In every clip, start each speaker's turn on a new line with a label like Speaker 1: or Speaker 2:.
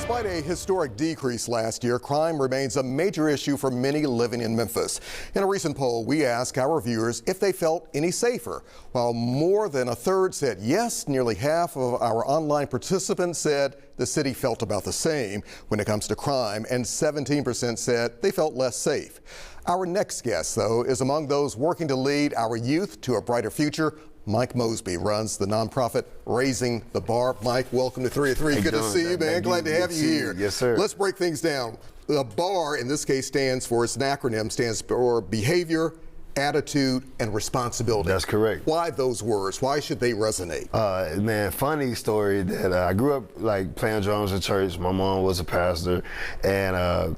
Speaker 1: Despite a historic decrease last year, crime remains a major issue for many living in Memphis. In a recent poll, we asked our viewers if they felt any safer. While more than a third said yes, nearly half of our online participants said the city felt about the same when it comes to crime, and 17% said they felt less safe. Our next guest, though, is among those working to lead our youth to a brighter future. Mike Mosby runs the nonprofit Raising the Bar. Mike, welcome to 3 at 3. Good to see you, man. Glad to have you here.
Speaker 2: Yes, sir.
Speaker 1: Let's break things down. The BAR, in this case, stands for, it's an acronym, stands for Behavior, Attitude, and Responsibility.
Speaker 2: That's correct.
Speaker 1: Why those words? Why should they resonate?
Speaker 2: Man, funny story that I grew up like playing drums in church. My mom was a pastor, and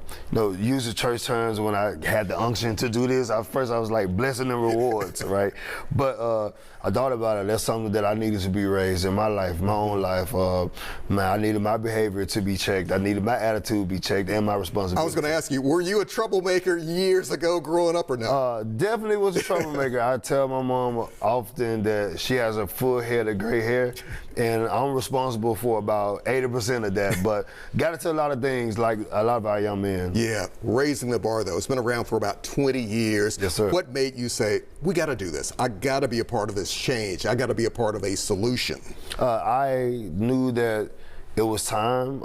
Speaker 2: using church terms when I had the unction to do this. First I was like blessing and rewards, right? But I thought about it. That's something that I needed to be raised in my life, my own life. Man, I needed my behavior to be checked. I needed my attitude to be checked, and my responsibility.
Speaker 1: I was going to ask you, were you a troublemaker years ago growing up or not?
Speaker 2: Definitely was a troublemaker. I tell my mom often that she has a full head of gray hair, and I'm responsible for about 80% of that. But got into a lot of things like a lot of our young men.
Speaker 1: Yeah, Raising the Bar, though, it's been around for about 20 years.
Speaker 2: Yes, sir.
Speaker 1: What made you say, we got to do this? I got to be a part of this change. I got to be a part of a solution.
Speaker 2: I knew that it was time.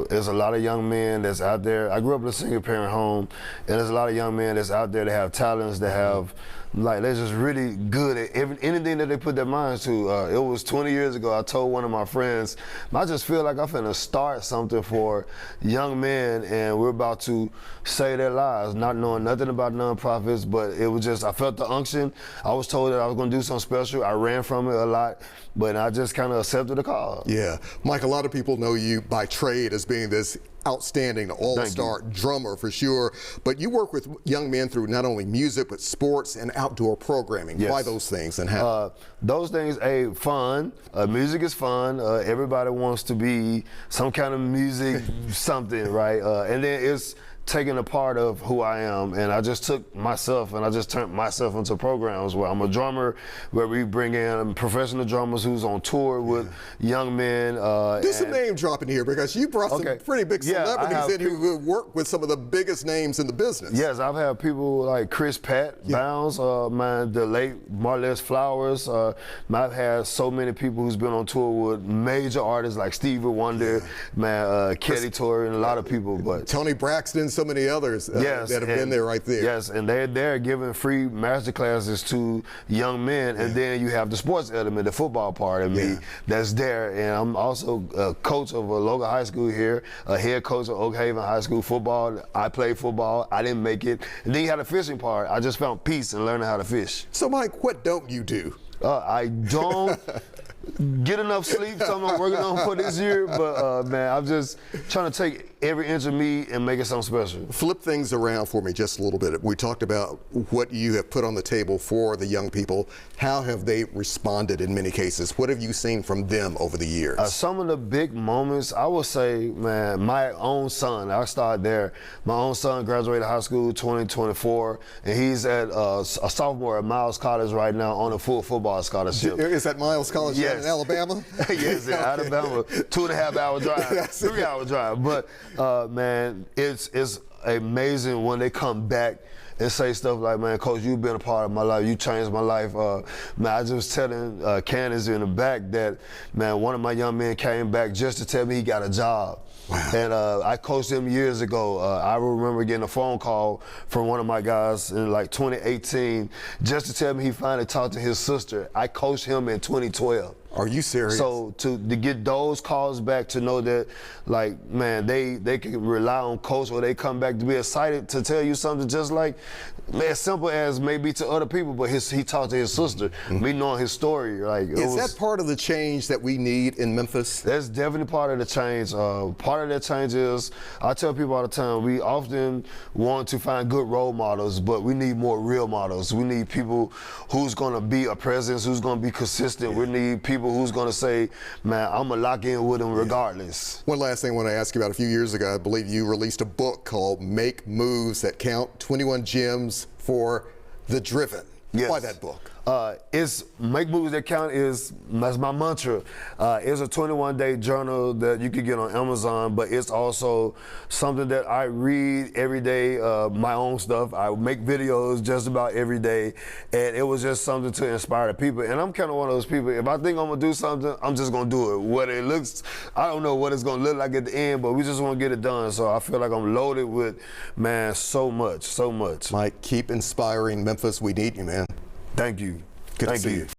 Speaker 2: There's a lot of young men that's out there. I grew up in a single parent home, and there's a lot of young men that's out there that have talents, that have, like, they're just really good at anything that they put their minds to. It was 20 years ago, I told one of my friends, I just feel like I'm finna start something for young men, and we're about to save their lives, not knowing nothing about nonprofits, but it was just, I felt the unction. I was told that I was gonna do something special. I ran from it a lot, but I just kind of accepted the call.
Speaker 1: Yeah, Mike, a lot of people know you by trade as being this outstanding all-star drummer for sure, but you work with young men through not only music but sports and outdoor programming.
Speaker 2: Yes.
Speaker 1: Why those things and how?
Speaker 2: Those things, fun. Music is fun. Everybody wants to be some kind of music something, right? And then it's taking a part of who I am, and I just took myself and I just turned myself into programs where I'm a drummer, where we bring in professional drummers who's on tour with young men.
Speaker 1: Do some name dropping here, because you brought some pretty big celebrities in who work with some of the biggest names in the business.
Speaker 2: Yes, I've had people like Chris Pat Bounds, the late Marles Flowers. I've had so many people who's been on tour with major artists like Stevie Wonder, Kelly Torrey, and a lot of people. But
Speaker 1: Tony Braxton, so many others that have been there right there.
Speaker 2: Yes, and they're giving free master classes to young men, and then you have the sports element, the football part of me that's there. And I'm also a coach of a local high school here, a head coach of Oak Haven High School football. I played football, I didn't make it. And then you had the fishing part. I just found peace in learning how to fish.
Speaker 1: So Mike, what don't you do?
Speaker 2: I don't get enough sleep, something I'm working on for this year, but man, I'm just trying to take every inch of me and make it something special.
Speaker 1: Flip things around for me just a little bit. We talked about what you have put on the table for the young people. How have they responded in many cases? What have you seen from them over the years? Some of the big moments, I would say, man, my own son, I started there. My own son graduated high school 2024, and he's at a sophomore at Miles College right now on a full football scholarship. Is that Miles College in Alabama?
Speaker 2: Yes, in Alabama, 2.5 hour drive, 3 hour drive. But man, it's amazing when they come back and say stuff like, man, Coach, you've been a part of my life. You changed my life. Man, I just was telling Candace in the back that, man, one of my young men came back just to tell me he got a job. Wow. And I coached him years ago. I remember getting a phone call from one of my guys in like 2018 just to tell me he finally talked to his sister. I coached him in 2012.
Speaker 1: Are you serious? So
Speaker 2: to get those calls back, to know that, like, man, they can rely on Coach, or they come back to be excited to tell you something just like, as simple as maybe to other people, but he talked to his sister, me knowing his story. Like,
Speaker 1: is that part of the change that we need in Memphis?
Speaker 2: That's definitely part of the change. Part of that change is, I tell people all the time, we often want to find good role models, but we need more real models. We need people who's gonna be a presence, who's gonna be consistent. We need people who's going to say, man, I'm going to lock in with them regardless.
Speaker 1: One last thing I want to ask you about. A few years ago, I believe you released a book called Make Moves That Count, 21 Gems for the Driven.
Speaker 2: Yes.
Speaker 1: Why that book?
Speaker 2: It's Make Movies That Count that's my mantra. It's a 21-day journal that you can get on Amazon, but it's also something that I read every day, my own stuff. I make videos just about every day, and it was just something to inspire the people. And I'm kind of one of those people, if I think I'm gonna do something, I'm just gonna do it. What it looks, I don't know what it's gonna look like at the end, but we just wanna get it done. So I feel like I'm loaded with, man, so much.
Speaker 1: Mike, keep inspiring Memphis. We need you, man.
Speaker 2: Thank you.
Speaker 1: Good to
Speaker 2: Thank
Speaker 1: see
Speaker 2: you.
Speaker 1: you.